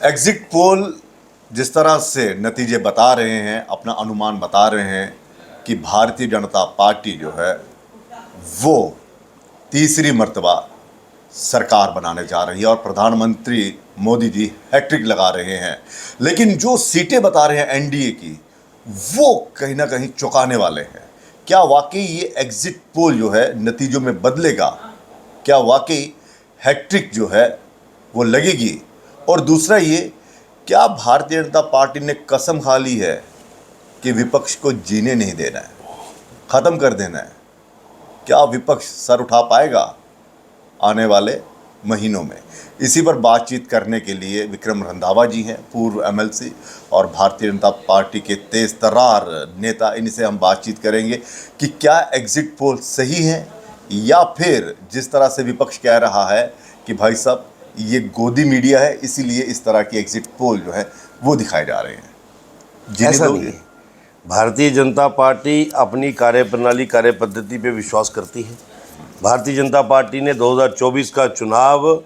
Exit poll जिस तरह से नतीजे बता रहे हैं, अपना अनुमान बता रहे हैं कि भारतीय जनता पार्टी जो है वो तीसरी मर्तबा सरकार बनाने जा रही है और प्रधानमंत्री मोदी जी हैट्रिक लगा रहे हैं। लेकिन जो सीटें बता रहे हैं एनडीए की, वो कहीं ना कहीं चौंकाने वाले हैं। क्या वाकई ये एग्जिट पोल जो है नतीजों में बदलेगा? क्या वाकई हैट्रिक जो है वो लगेगी? और दूसरा ये, क्या भारतीय जनता पार्टी ने कसम खा ली है कि विपक्ष को जीने नहीं देना है, ख़त्म कर देना है? क्या विपक्ष सर उठा पाएगा आने वाले महीनों में? इसी पर बातचीत करने के लिए विक्रम रंधावा जी हैं, पूर्व एमएलसी और भारतीय जनता पार्टी के तेज तर्रार नेता। इनसे हम बातचीत करेंगे कि क्या एग्जिट पोल सही है या फिर जिस तरह से विपक्ष कह रहा है कि भाई साहब ये गोदी मीडिया है, इसीलिए इस तरह की एग्जिट पोल जो है वो दिखाए जा रहे हैं। ऐसा नहीं है। भारतीय जनता पार्टी अपनी कार्यप्रणाली कार्य पद्धति पे विश्वास करती है। भारतीय जनता पार्टी ने 2024 का चुनाव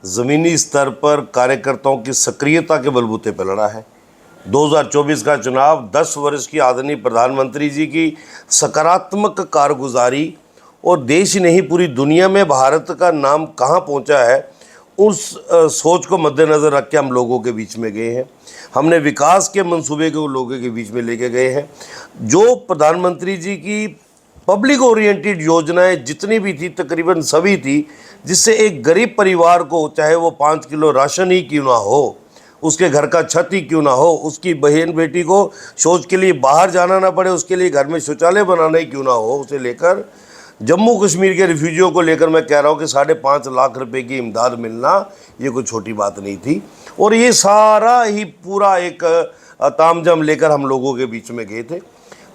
ज़मीनी स्तर पर कार्यकर्ताओं की सक्रियता के बलबूते पर लड़ा है। 2024 का चुनाव 10 वर्ष की आदरणीय प्रधानमंत्री जी की सकारात्मक कारगुजारी और देश ही नहीं पूरी दुनिया में भारत का नाम कहाँ पहुँचा है, उस सोच को मद्देनज़र रख के हम लोगों के बीच में गए हैं। हमने विकास के मंसूबे को लोगों के बीच में लेके गए हैं। जो प्रधानमंत्री जी की पब्लिक ओरिएंटेड योजनाएं जितनी भी थी, तकरीबन सभी थी, जिससे एक गरीब परिवार को, चाहे वो 5 किलो राशन ही क्यों ना हो, उसके घर का छत ही क्यों ना हो, उसकी बहन बेटी को शौच के लिए बाहर जाना ना पड़े, उसके लिए घर में शौचालय बनाना ही क्यों ना हो, उसे लेकर जम्मू कश्मीर के रिफ्यूजियों को लेकर मैं कह रहा हूँ कि 5.5 लाख रुपए की इमदाद मिलना ये कोई छोटी बात नहीं थी। और ये सारा ही पूरा एक तामझाम लेकर हम लोगों के बीच में गए थे।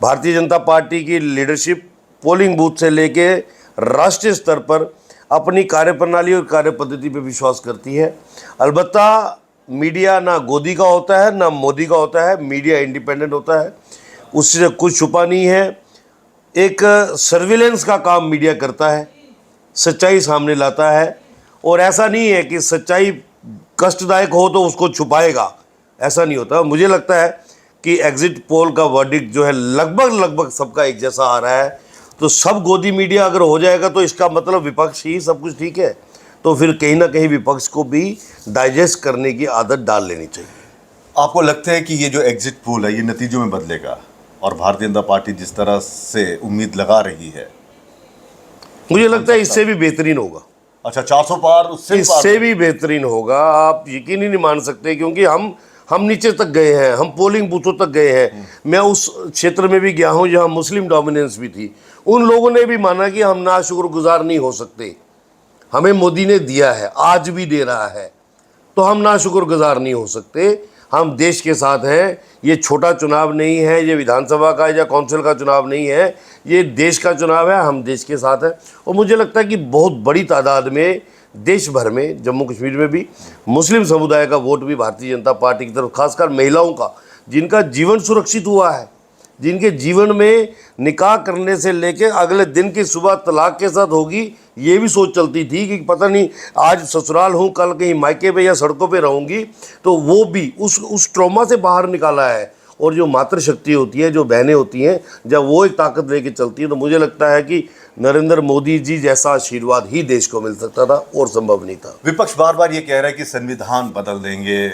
भारतीय जनता पार्टी की लीडरशिप पोलिंग बूथ से लेके राष्ट्रीय स्तर पर अपनी कार्यप्रणाली और कार्य पद्धति पर विश्वास करती है। अलबत्ता मीडिया ना गोदी का होता है ना मोदी का होता है, मीडिया इंडिपेंडेंट होता है, उससे कुछ छुपा नहीं है। एक सर्विलेंस का काम मीडिया करता है, सच्चाई सामने लाता है। और ऐसा नहीं है कि सच्चाई कष्टदायक हो तो उसको छुपाएगा, ऐसा नहीं होता। मुझे लगता है कि एग्जिट पोल का वर्डिक्ट जो है लगभग सबका एक जैसा आ रहा है। तो सब गोदी मीडिया अगर हो जाएगा तो इसका मतलब विपक्ष ही सब कुछ ठीक है। तो फिर कहीं ना कहीं विपक्ष को भी डाइजेस्ट करने की आदत डाल लेनी चाहिए। आपको लगता है कि ये जो एग्जिट पोल है ये नतीजों में बदलेगा और भारतीय जनता पार्टी जिस तरह से उम्मीद लगा रही है, मुझे लगता है इससे भी बेहतरीन होगा। अच्छा, 400 पार, इससे भी बेहतरीन होगा। आप यकीन ही नहीं मान सकते, क्योंकि हम नीचे तक गए हैं, हम पोलिंग बूथों तक गए हैं। मैं उस क्षेत्र में भी गया हूं जहां मुस्लिम डोमिनेंस भी थी। उन लोगों ने भी माना कि हम नाशुक्रगुजार नहीं हो सकते, हमें मोदी ने दिया है, आज भी दे रहा है, तो हम नाशुक्रगुजार नहीं हो सकते। हम देश के साथ हैं। ये छोटा चुनाव नहीं है, ये विधानसभा का या काउंसिल का चुनाव नहीं है, ये देश का चुनाव है। हम देश के साथ हैं। और मुझे लगता है कि बहुत बड़ी तादाद में देश भर में, जम्मू कश्मीर में भी मुस्लिम समुदाय का वोट भी भारतीय जनता पार्टी की तरफ, खासकर महिलाओं का, जिनका जीवन सुरक्षित हुआ है, जिनके जीवन में निकाह करने से लेकर अगले दिन की सुबह तलाक के साथ होगी, ये भी सोच चलती थी कि पता नहीं आज ससुराल हूँ, कल कहीं मायके पे या सड़कों पे रहूँगी, तो वो भी उस ट्रॉमा से बाहर निकाला है। और जो मातृशक्ति होती है, जो बहनें होती हैं, जब वो एक ताकत लेके चलती है, तो मुझे लगता है कि नरेंद्र मोदी जी जैसा आशीर्वाद ही देश को मिल सकता था और संभव नहीं था। विपक्ष बार बार ये कह रहा है कि संविधान बदल देंगे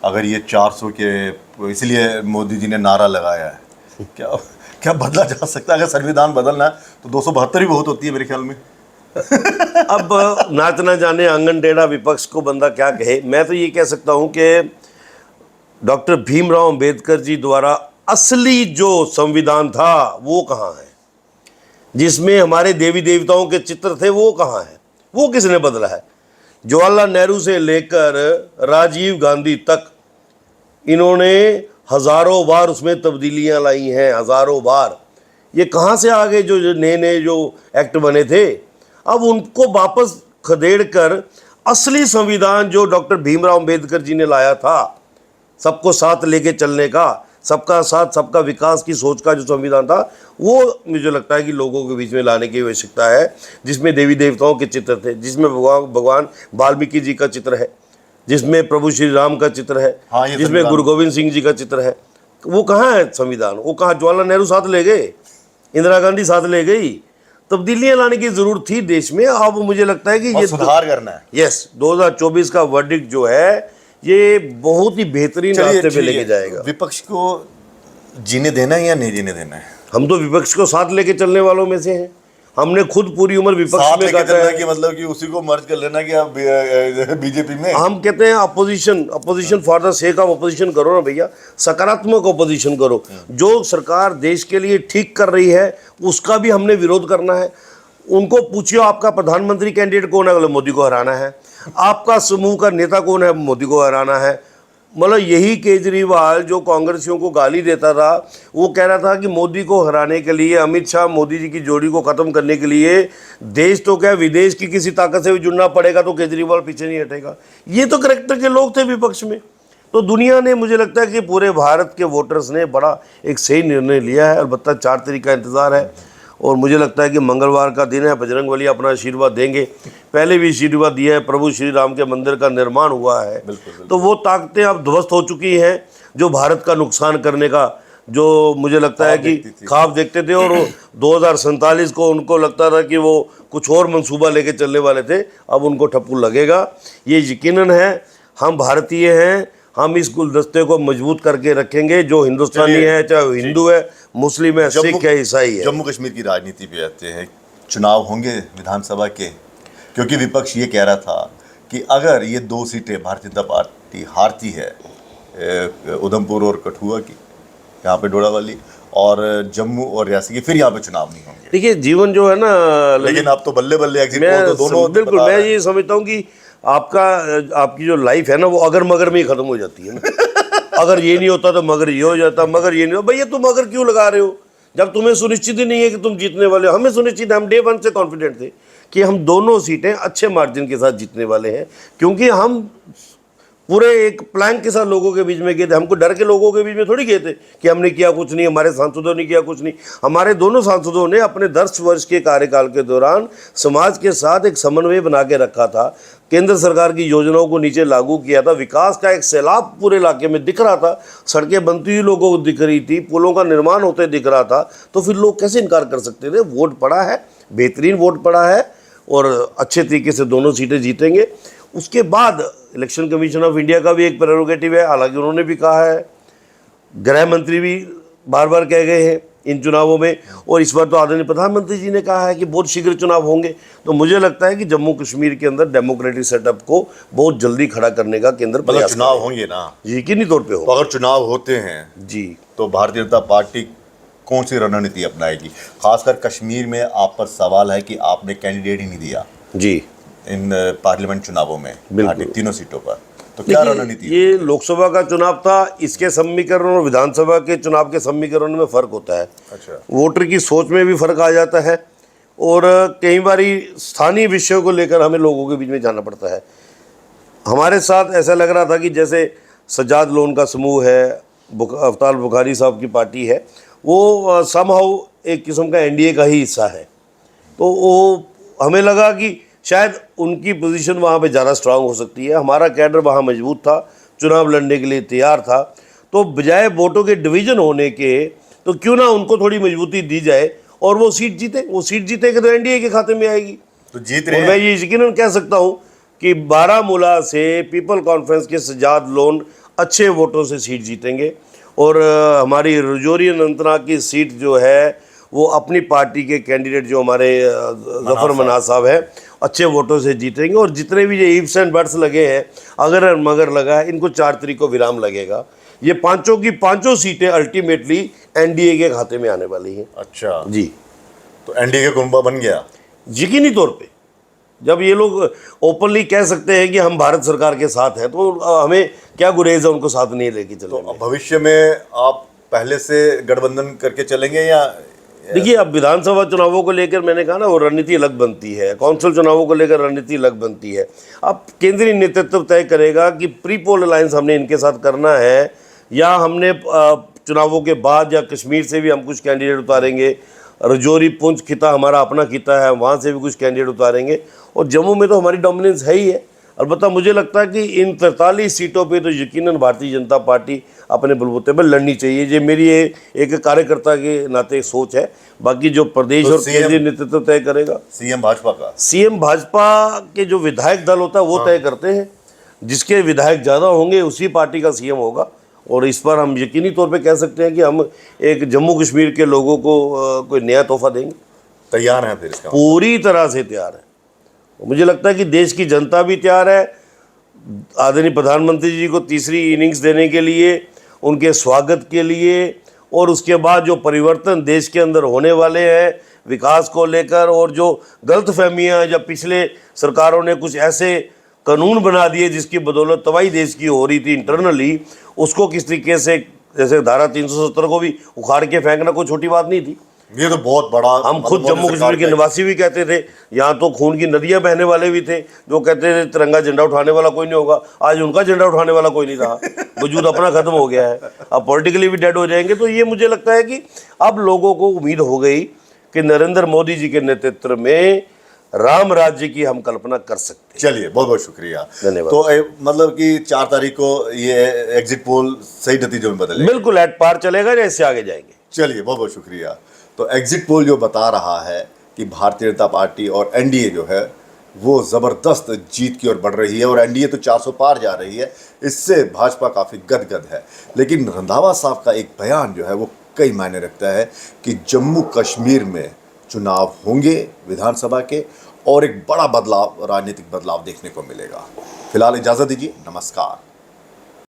अगर ये 400 के, इसलिए मोदी जी ने नारा लगाया है। क्या बदला जा सकता है? अगर संविधान बदलना है तो 272 ही बहुत होती है मेरे ख्याल में। अब नाच ना जाने आंगन टेढ़ा, विपक्ष को बंदा क्या कहे। मैं तो ये कह सकता हूँ कि डॉक्टर भीमराव अंबेडकर जी द्वारा असली जो संविधान था वो कहाँ है, जिसमें हमारे देवी देवताओं के चित्र थे, वो कहाँ है? वो किसने बदला है? जवाहरलाल नेहरू से लेकर राजीव गांधी तक इन्होंने हज़ारों बार उसमें तब्दीलियां लाई हैं, हज़ारों बार। ये कहाँ से आ गए जो नए जो एक्ट बने थे? अब उनको वापस खदेड़ कर असली संविधान जो डॉक्टर भीमराव अंबेडकर जी ने लाया था, सबको साथ लेके चलने का, सबका साथ सबका विकास की सोच का जो संविधान था, वो मुझे लगता है कि लोगों के बीच में लाने की आवश्यकता है, जिसमें देवी देवताओं के चित्र थे, जिसमें भगवान वाल्मीकि जी का चित्र है, जिसमें प्रभु श्री राम का चित्र है, हाँ, ये जिसमें संविधान। गुरु गोविंद सिंह जी का चित्र है। वो कहाँ है संविधान? वो कहाँ? जवाहरलाल नेहरू साथ ले गए, इंदिरा गांधी साथ ले गई। तब्दीलियां लाने की जरूरत थी देश में। अब मुझे लगता है कि और ये सुधार करना है। यस, 2024 का वर्डिक्ट जो है ये बहुत ही बेहतरीन चलिए, रास्ते पे ठीक लेके है। जाएगा। विपक्ष को जीने देना है या नहीं जीने देना है? हम तो विपक्ष को साथ लेके चलने वालों में से हैं। हमने खुद पूरी उम्र विपक्ष साथ में लेके काटा चलना है। कि मतलब कि उसी को मर्ज कर लेना कि आप बीजेपी में। हम कहते हैं opposition for the sake of opposition करो ना भैया, सकारात्मक अपोजिशन करो। जो सरकार देश के लिए ठीक कर रही है उसका भी हमने विरोध करना है। उनको पूछिए आपका प्रधानमंत्री कैंडिडेट कौन है, बोले मोदी को हराना है। आपका समूह का नेता कौन है, मोदी को हराना है। मतलब यही केजरीवाल जो कांग्रेसियों को गाली देता था, वो कह रहा था कि मोदी को हराने के लिए, अमित शाह मोदी जी की जोड़ी को खत्म करने के लिए देश तो क्या विदेश की किसी ताकत से भी जुड़ना पड़ेगा तो केजरीवाल पीछे नहीं हटेगा। ये तो करैक्टर के लोग थे विपक्ष में। तो दुनिया ने, मुझे लगता है कि पूरे भारत के वोटर्स ने बड़ा एक सही निर्णय लिया है। अलबत्ता 4 तारीख का इंतज़ार है और मुझे लगता है कि मंगलवार का दिन है, बजरंगबली अपना आशीर्वाद देंगे। पहले भी आशीर्वाद दिया है, प्रभु श्री राम के मंदिर का निर्माण हुआ है। तो वो ताकतें अब ध्वस्त हो चुकी हैं जो भारत का नुकसान करने का, जो मुझे लगता है कि ख्वाब देखते थे। और 2047 को उनको लगता था कि वो कुछ और मंसूबा लेके चलने वाले थे, अब उनको ठप्पू लगेगा। ये यकीनन है। हम भारतीय हैं, हम इस गुलदस्ते को मजबूत करके रखेंगे। जो हिंदुस्तानी है, चाहे वो हिंदू है, मुस्लिम है, सिख है, ईसाई है। जम्मू कश्मीर की राजनीति पे आते हैं। चुनाव होंगे विधानसभा के, क्योंकि विपक्ष ये कह रहा था कि अगर ये 2 सीटें भारतीय जनता पार्टी हारती है, उधमपुर और कठुआ की, यहाँ पे डोडावाली, और जम्मू और रियासी की, फिर यहाँ पे चुनाव नहीं होंगे। देखिए जीवन जो है ना, लेकिन आप तो बल्ले बल्ले एग्जिट पोल तो दोनों बिल्कुल, बता मैं रहे हैं। ये समझता हूँ कि आपकी जो लाइफ है ना वो अगर मगर में ही खत्म हो जाती है ना। अगर ये नहीं होता तो मगर ये हो जाता, मगर ये नहीं हो। भैया तुम अगर क्यों लगा रहे हो जब तुम्हें सुनिश्चित ही नहीं है कि तुम जीतने वाले हो? हमें सुनिश्चित, हम डे 1 से कॉन्फिडेंट थे कि हम दोनों सीटें अच्छे मार्जिन के साथ जीतने वाले हैं, क्योंकि हम पूरे एक प्लान के साथ लोगों के बीच में गए थे। हमको डर के लोगों के बीच में थोड़ी गए थे कि हमने किया कुछ नहीं, हमारे सांसदों ने किया कुछ नहीं। हमारे दोनों सांसदों ने अपने 10 वर्ष के कार्यकाल के दौरान समाज के साथ एक समन्वय बना के रखा था, केंद्र सरकार की योजनाओं को नीचे लागू किया था, विकास का एक सैलाब पूरे इलाके में दिख रहा था, सड़कें बनती हुई लोगों को दिख रही थी, पुलों का निर्माण होते दिख रहा था। तो फिर लोग कैसे इनकार कर सकते थे? वोट पड़ा है, बेहतरीन वोट पड़ा है और अच्छे तरीके से दोनों सीटें जीतेंगे। उसके बाद इलेक्शन कमीशन ऑफ इंडिया का भी एक प्रेरोगेटिव है, हालांकि उन्होंने भी कहा है, गृह मंत्री भी बार बार कह गए हैं इन चुनावों में, और इस बार तो आदरणीय प्रधानमंत्री जी ने कहा है कि बहुत शीघ्र चुनाव होंगे। तो मुझे लगता है कि जम्मू कश्मीर के अंदर डेमोक्रेटिक सेटअप को बहुत जल्दी खड़ा करने का केंद्र मतलब प्रयास चुनाव होंगे ना, यकीनी तौर पे तो हो। अगर चुनाव होते हैं जी, तो भारतीय जनता पार्टी कौन सी रणनीति अपनाएगी? खासकर कश्मीर में आप पर सवाल है कि आपने कैंडिडेट ही नहीं दिया जी, इन पार्लियामेंट चुनावों में, बिल्कुल। तीनों सीटों पर, तो क्या देखिए, रणनीति? ये लोकसभा का चुनाव था, इसके समीकरण और विधानसभा के चुनाव के समीकरण में फर्क होता है। अच्छा, वोटर की सोच में भी फर्क आ जाता है और कई बारी स्थानीय विषयों को लेकर हमें लोगों के बीच में जाना पड़ता है। हमारे साथ ऐसा लग रहा था कि जैसे सज्जाद लोन का समूह है, अवतार बुखारी साहब की पार्टी है, वो समहाउ एक किस्म का एनडीए का ही हिस्सा है। तो वो हमें लगा कि शायद उनकी पोजीशन वहाँ पे ज़्यादा स्ट्रांग हो सकती है। हमारा कैडर वहाँ मजबूत था, चुनाव लड़ने के लिए तैयार था। तो बजाय वोटों के डिवीज़न होने के, तो क्यों ना उनको थोड़ी मजबूती दी जाए और वो सीट जीते। वो सीट जीतेंगे तो एनडीए के खाते में आएगी। तो जीत रहे और हैं। मैं ये यकीनन कह सकता हूँ कि बारामूला से पीपल कॉन्फ्रेंस के सज्जाद लोन अच्छे वोटों से सीट जीतेंगे और हमारी रजौरी अनंतनाग की सीट जो है वो अपनी पार्टी के कैंडिडेट जो हमारे जफर मनाज साहब हैं अच्छे वोटों से जीतेंगे। और जितने भी ये इफ्स एंड बट्स लगे हैं, अगर मगर लगा है, इनको 4 तारीख को विराम लगेगा। ये पांचों की पांचों सीटें अल्टीमेटली एनडीए के खाते में आने वाली हैं। अच्छा जी, तो एनडीए का कुनबा बन गया यकीनी तौर पे। जब ये लोग ओपनली कह सकते हैं कि हम भारत सरकार के साथ हैं, तो हमें क्या गुरेज है उनको साथ नहीं लेके चलने में। भविष्य में आप पहले से गठबंधन करके चलेंगे या? देखिए, अब विधानसभा चुनावों को लेकर मैंने कहा ना, वो रणनीति अलग बनती है, काउंसिल चुनावों को लेकर रणनीति अलग बनती है। अब केंद्रीय नेतृत्व तय करेगा कि प्री पोल अलायंस हमने इनके साथ करना है या हमने चुनावों के बाद या कश्मीर से भी हम कुछ कैंडिडेट उतारेंगे, रजौरी पुंछ खिता हमारा अपना खिता है, वहाँ से भी कुछ कैंडिडेट उतारेंगे, और जम्मू में तो हमारी डोमिनेंस है ही है। अलबत्ता मुझे लगता है कि इन 43 सीटों पे तो यकीनन भारतीय जनता पार्टी अपने बलबूते पर लड़नी चाहिए। ये मेरी एक कार्यकर्ता के नाते सोच है। बाकी जो प्रदेश तो और केंद्रीय नेतृत्व तय करेगा। सीएम भाजपा का, सीएम भाजपा के जो विधायक दल होता है वो तय करते हैं। जिसके विधायक ज़्यादा होंगे उसी पार्टी का सीएम होगा। और इस पर हम यकीनी तौर पे कह सकते हैं कि हम एक जम्मू कश्मीर के लोगों को कोई नया तोहफा देंगे। तैयार हैं फिर इसका? पूरी तरह से तैयार है। मुझे लगता है कि देश की जनता भी तैयार है आदरणीय प्रधानमंत्री जी को तीसरी इनिंग्स देने के लिए, उनके स्वागत के लिए, और उसके बाद जो परिवर्तन देश के अंदर होने वाले हैं विकास को लेकर, और जो गलतफहमियां जब पिछले सरकारों ने कुछ ऐसे कानून बना दिए जिसकी बदौलत तबाही देश की हो रही थी इंटरनली, उसको किस तरीके से, जैसे धारा 370 को भी उखाड़ के फेंकना कोई छोटी बात नहीं थी। ये तो बहुत बड़ा, हम खुद जम्मू कश्मीर के निवासी भी कहते थे, यहाँ तो खून की नदियां बहने वाले भी थे जो कहते थे तिरंगा झंडा उठाने वाला कोई नहीं होगा। आज उनका झंडा उठाने वाला कोई नहीं रहा, वजूद अपना खत्म हो गया है, अब पॉलिटिकली भी डेड हो जाएंगे। तो ये मुझे लगता है कि अब लोगों को उम्मीद हो गई कि नरेंद्र मोदी जी के नेतृत्व में राम राज्य की हम कल्पना कर सकते हैं। चलिए, बहुत बहुत शुक्रिया, धन्यवाद। तो मतलब कि 4 तारीख को ये एग्जिट पोल सही नतीजों में बदलेगा? बिल्कुल एट पार चलेगा या इससे आगे जाएंगे। चलिए, बहुत बहुत शुक्रिया। तो एग्जिट पोल जो बता रहा है कि भारतीय जनता पार्टी और एनडीए जो है वो ज़बरदस्त जीत की ओर बढ़ रही है, और एनडीए तो 400 पार जा रही है, इससे भाजपा काफ़ी गदगद है। लेकिन रंधावा साहब का एक बयान जो है वो कई मायने रखता है कि जम्मू कश्मीर में चुनाव होंगे विधानसभा के, और एक बड़ा बदलाव, राजनीतिक बदलाव देखने को मिलेगा। फिलहाल इजाज़त दीजिए, नमस्कार।